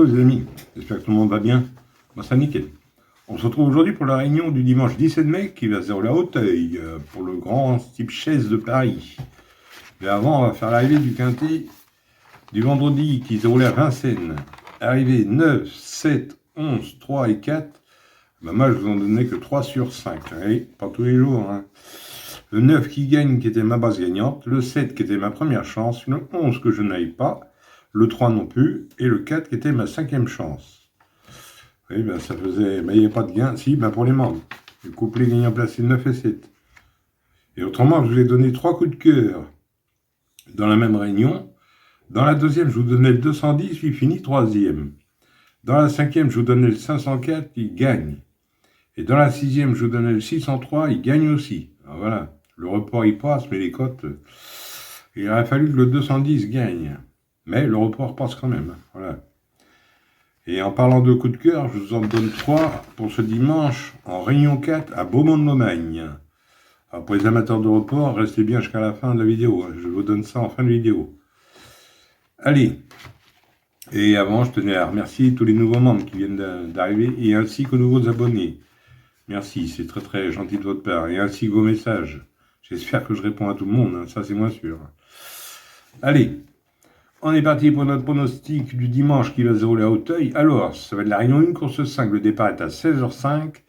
les amis, j'espère que tout le monde va bien. Moi ça nickel. On se retrouve aujourd'hui pour la réunion du dimanche 17 mai qui va se dérouler à Auteuil pour le grand type chaise de Paris. Mais avant, on va faire l'arrivée du quintet du vendredi qui se déroulait à Vincennes. Arrivée 9, 7, 11, 3 et 4. Ben moi, je vous en donnais que 3 sur 5. Oui, pas tous les jours. Hein. Le 9 qui gagne, qui était ma base gagnante. Le 7 qui était ma première chance. Le 11 que je n'aille pas. Le 3 non plus. Et le 4 qui était ma 5e chance. Oui, ben ça faisait... Ben, il n'y a pas de gain. Si, ben pour les membres. Le couplet gagnant placé 9 et 7. Et autrement, je vous ai donné 3 coups de cœur dans la même réunion. Dans la deuxième, je vous donnais le 210, il finit 3e. Dans la 5e, je vous donnais le 504, il gagne. Et dans la 6e, je vous donnais le 603, il gagne aussi. Alors voilà, le report il passe, mais les cotes, il aurait fallu que le 210 gagne. Mais le report passe quand même. Voilà. Et en parlant de coups de cœur, je vous en donne 3 pour ce dimanche en réunion 4 à Beaumont-de-Lomagne. Alors pour les amateurs de report, restez bien jusqu'à la fin de la vidéo. Je vous donne ça en fin de vidéo. Allez. Et avant, je tenais à remercier tous les nouveaux membres qui viennent d'arriver et ainsi qu'aux nouveaux abonnés. Merci, c'est très très gentil de votre part. Et ainsi que vos messages. J'espère que je réponds à tout le monde, hein, ça c'est moins sûr. Allez, on est parti pour notre pronostic du dimanche qui va se dérouler à Auteuil. Alors, ça va être la réunion 1, course 5, le départ est à 16h05.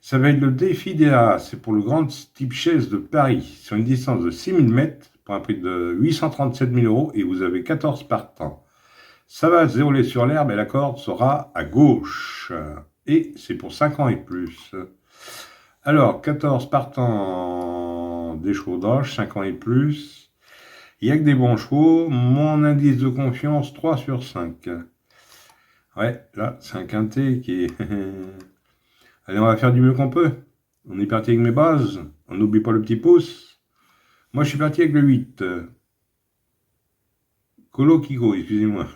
Ça va être le défi des Haras, c'est pour le grand type chaise de Paris, sur une distance de 6000 mètres, pour un prix de 837 000 € et vous avez 14 partants. Ça va se dérouler sur l'herbe et la corde sera à gauche. Et c'est pour 5 ans et plus. Alors, 14 partants d'échaudage, 5 ans et plus. Il n'y a que des bons chevaux. Mon indice de confiance, 3 sur 5. Ouais, là, c'est un quintet qui est... Allez, on va faire du mieux qu'on peut. On est parti avec mes bases. On n'oublie pas le petit pouce. Moi, je suis parti avec le 8. Colo Kiko, excusez-moi.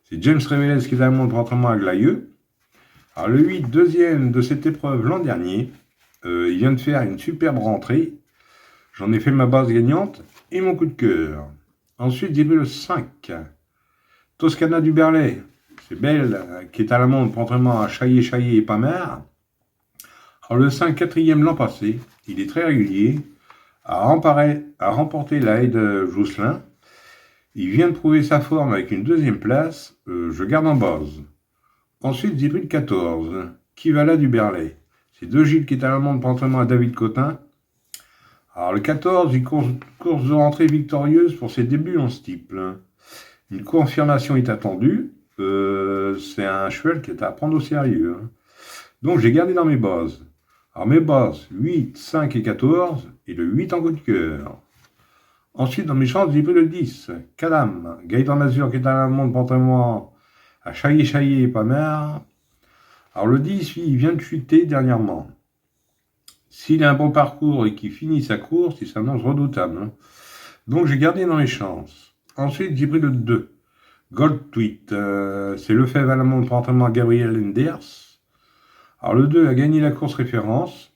C'est James Reveles qui est à mon entraînement à Glaieux. Alors le 8, deuxième de cette épreuve l'an dernier. Il vient de faire une superbe rentrée. J'en ai fait ma base gagnante et mon coup de cœur. Ensuite, j'ai vu le 5. Toscana du Berlay. C'est Belle qui est à la montre pour entraînement à Chaillé et Pamer. Alors le 5, quatrième l'an passé. Il est très régulier. A remporté la haie de Jousselin. Il vient de prouver sa forme avec une deuxième place. Je garde en base. Ensuite, j'ai pris le 14. Kivala du Berlay. C'est deux Gilles qui est à la montre pour entraînement à David Cotin. Alors le 14, une course de rentrée victorieuse pour ses débuts en steeple. Une confirmation est attendue. C'est un cheval qui est à prendre au sérieux. Donc j'ai gardé dans mes bases. Alors mes bases, 8, 5 et 14. Et le 8 en coup de cœur. Ensuite, dans mes chances, j'ai pris le 10. Cadam, Gaëtan Mazur qui est à la montre pour entraînement à Chaillé et Pamer. Alors le 10, il vient de chuter dernièrement. S'il a un bon parcours et qu'il finit sa course, il s'annonce redoutable. Hein. Donc j'ai gardé dans mes chances. Ensuite, j'ai pris le 2. Gold Tweet. C'est Lefebvre à la montre pour entraînement à Gabriel Enders. Alors le 2 a gagné la course référence.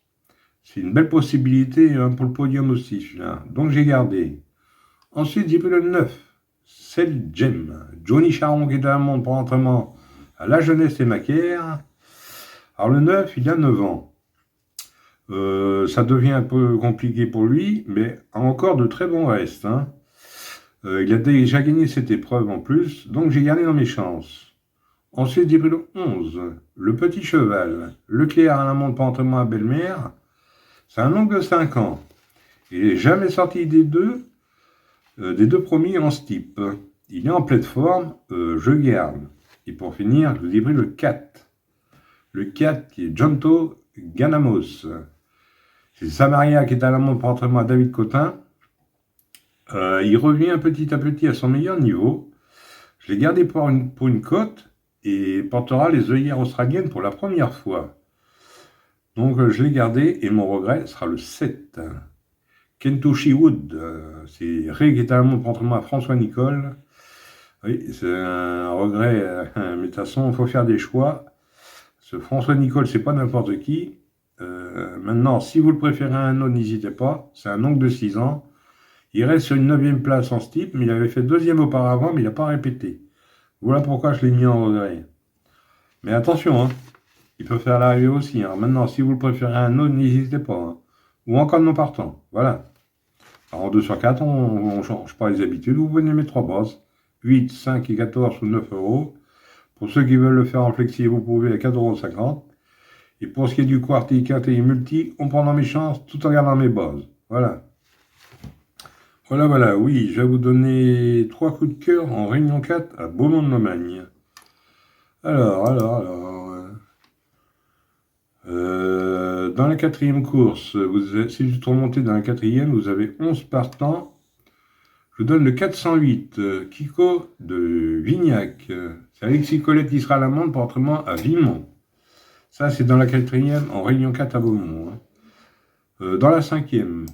C'est une belle possibilité hein, pour le podium aussi, celui-là. Donc j'ai gardé. Ensuite, j'ai pris le 9. C'est Gem. Johnny Charon qui est à la montre pour entraînement à La Jeunesse et Macaire. Alors le 9, il a 9 ans. Ça devient un peu compliqué pour lui, mais encore de très bons restes. Hein. Il a déjà gagné cette épreuve en plus, donc j'ai gardé dans mes chances. Ensuite, j'ai pris le 11. Le Petit Cheval. Leclerc à la montre pour entraînement à Belle-Mère. C'est un oncle de 5 ans. Il n'est jamais sorti des deux premiers en steep. Il est en pleine forme, je garde. Et pour finir, je vous ai pris le 4. Le 4 qui est Jonto Ganamos. C'est Samaria qui est à la montre pour entraînement à David Cotin. Il revient petit à petit à son meilleur niveau. Je l'ai gardé pour une cote et portera les œillères australiennes pour la première fois. Donc je l'ai gardé et mon regret sera le 7. Kentucky Wood, c'est Ray qui est à la montre pour entraînement à François Nicole. Oui, c'est un regret, mais de toute façon, il faut faire des choix. Ce François Nicole, c'est pas n'importe qui. Maintenant, si vous le préférez à un autre, n'hésitez pas. C'est un oncle de 6 ans. Il reste sur une 9e place en steep, mais il avait fait 2e auparavant, mais il n'a pas répété. Voilà pourquoi je l'ai mis en regret. Mais attention, hein, il peut faire l'arrivée aussi. Alors maintenant, si vous le préférez à un autre, n'hésitez pas. Hein. Ou encore non partant. Voilà. Alors, en 2 sur 4, on ne change pas les habitudes. Vous venez mettre 3 bases. 8, 5 et 14 ou 9 euros. Pour ceux qui veulent le faire en flexi, vous pouvez à 4,50 €. Et pour ce qui est du quarti, quinté et multi, on prend dans mes chances tout en gardant mes bases. Voilà. Voilà, oui, je vais vous donner 3 coups de cœur en Réunion 4 à Beaumont-de-Lomagne. Alors. Dans la quatrième course, si vous êtes remonté dans la quatrième, vous avez 11 partants. Je vous donne le 408, Kiko de Vignac. C'est Alexis Colette qui sera à l'amende pour entraînement à Vimont. Ça, c'est dans la quatrième, en Réunion 4 à Beaumont. Hein. Dans la cinquième,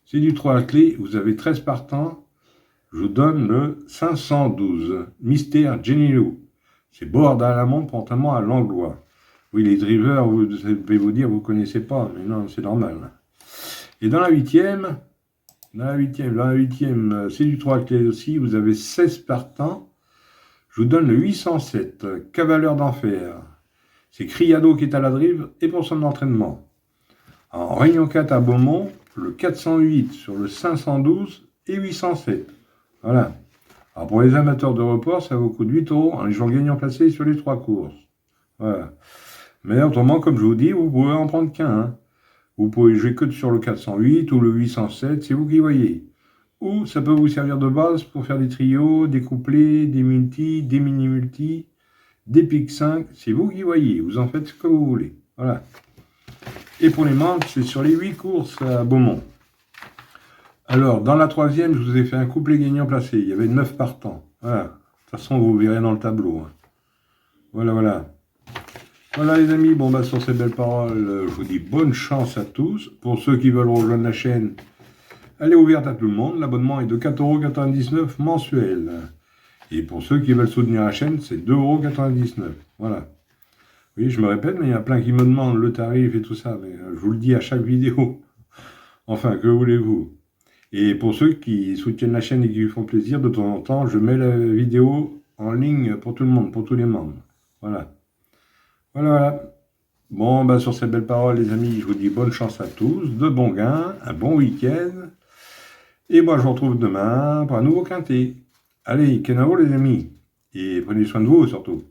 c'est du 3 à clé, vous avez 13 partants. Je vous donne le 512, Mystère Jenny Lou. C'est Board à l'amende pour entraînement à Langlois. Oui, les drivers, vous devez vous dire, vous ne connaissez pas, mais non, c'est normal. Et dans la huitième, c'est du 3 à clé aussi, vous avez 16 partants. Je vous donne le 807, Cavaleur d'Enfer. C'est Criado qui est à la drive et pour son entraînement. En Réunion 4 à Beaumont, le 408 sur le 512 et 807. Voilà. Alors pour les amateurs de report, ça vaut le coup de 8 € en les joueurs gagnants placés sur les 3 courses. Voilà. Mais autrement, comme je vous dis, vous pouvez en prendre qu'un. Hein. Vous pouvez jouer que sur le 408 ou le 807, c'est vous qui voyez. Ou ça peut vous servir de base pour faire des trios, des couplets, des multis, des mini-multis, des pics 5, c'est vous qui voyez. Vous en faites ce que vous voulez. Voilà. Et pour les membres, c'est sur les 8 courses à Beaumont. Alors, dans la troisième, je vous ai fait un couplet gagnant placé. Il y avait 9 partants. Voilà. De toute façon, vous verrez dans le tableau. Hein. Voilà. Voilà les amis, bon bah sur ces belles paroles, je vous dis bonne chance à tous. Pour ceux qui veulent rejoindre la chaîne, elle est ouverte à tout le monde. L'abonnement est de 4,99 € mensuel. Et pour ceux qui veulent soutenir la chaîne, c'est 2,99 €. Voilà. Oui, je me répète, mais il y a plein qui me demandent le tarif et tout ça. Mais je vous le dis à chaque vidéo. Enfin, que voulez-vous? Et pour ceux qui soutiennent la chaîne et qui lui font plaisir, de temps en temps, je mets la vidéo en ligne pour tout le monde, pour tous les membres. Voilà. Bon, bah sur ces belles paroles, les amis, je vous dis bonne chance à tous, de bons gains, un bon week-end. Et moi, je vous retrouve demain pour un nouveau quintet. Allez, Kenavo les amis. Et prenez soin de vous surtout.